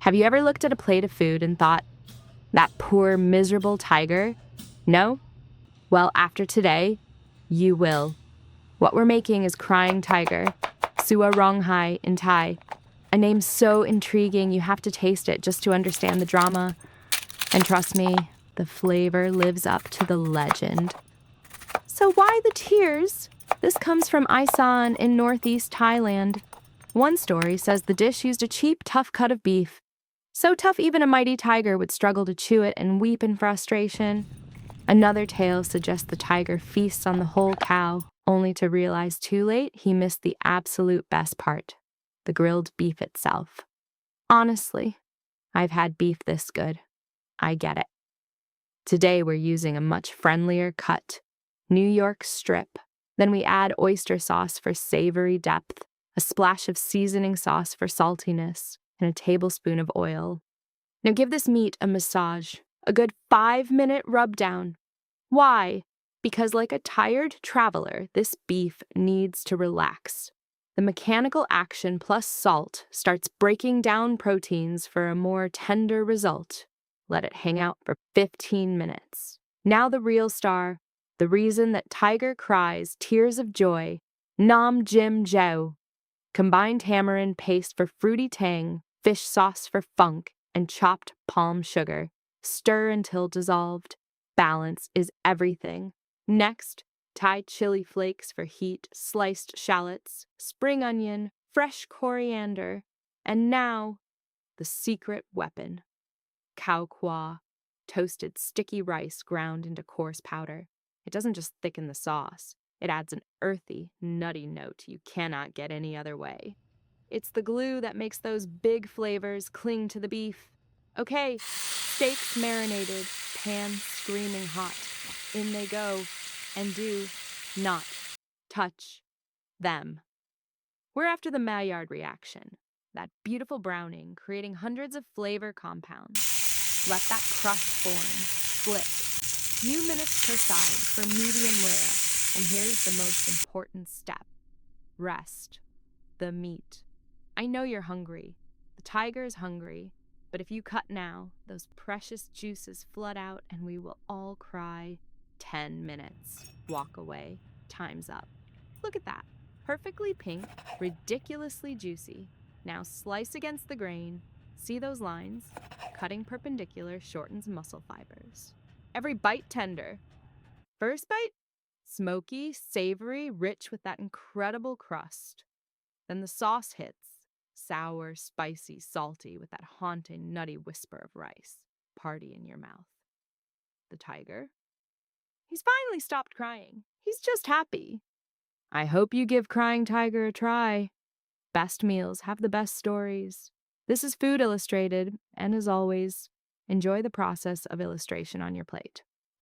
Have you ever looked at a plate of food and thought, that poor, miserable tiger? No? Well, after today, you will. What we're making is Crying Tiger, Suea Rong Hai in Thai. A name so intriguing you have to taste it just to understand the drama. And trust me, the flavor lives up to the legend. So why the tears? This comes from Isan in Northeast Thailand. One story says the dish used a cheap, tough cut of beef. So tough even a mighty tiger would struggle to chew it and weep in frustration. Another tale suggests the tiger feasts on the whole cow, only to realize too late he missed the absolute best part, the grilled beef itself. Honestly, I've had beef this good. I get it. Today we're using a much friendlier cut, New York strip. Then we add oyster sauce for savory depth, a splash of seasoning sauce for saltiness, and a tablespoon of oil. Now give this meat a massage, a good 5-minute rub down. Why? Because like a tired traveler, this beef needs to relax. The mechanical action plus salt starts breaking down proteins for a more tender result. Let it hang out for 15 minutes. Now the real star, the reason that tiger cries tears of joy, Nam Jim Jaew. Combined tamarind paste for fruity tang, fish sauce for funk, and chopped palm sugar. Stir until dissolved. Balance is everything. Next, Thai chili flakes for heat, sliced shallots, spring onion, fresh coriander, and now, the secret weapon. Cow kwa, toasted sticky rice ground into coarse powder. It doesn't just thicken the sauce. It adds an earthy, nutty note you cannot get any other way. It's the glue that makes those big flavors cling to the beef. Okay, steaks marinated, pan screaming hot. In they go, and do not touch them. We're after the Maillard reaction, that beautiful browning creating hundreds of flavor compounds. Let that crust form, flip. Few minutes per side for medium rare. And here's the most important step. Rest the meat. I know you're hungry. The tiger is hungry. But if you cut now, those precious juices flood out and we will all cry. 10 minutes. Walk away. Time's up. Look at that. Perfectly pink, ridiculously juicy. Now slice against the grain. See those lines? Cutting perpendicular shortens muscle fibers. Every bite tender. First bite? Smoky, savory, rich with that incredible crust. Then the sauce hits. Sour, spicy, salty with that haunting, nutty whisper of rice. Party in your mouth. The tiger? He's finally stopped crying. He's just happy. I hope you give Crying Tiger a try. Best meals have the best stories. This is Food Illustrated, and as always, enjoy the process of illustration on your plate.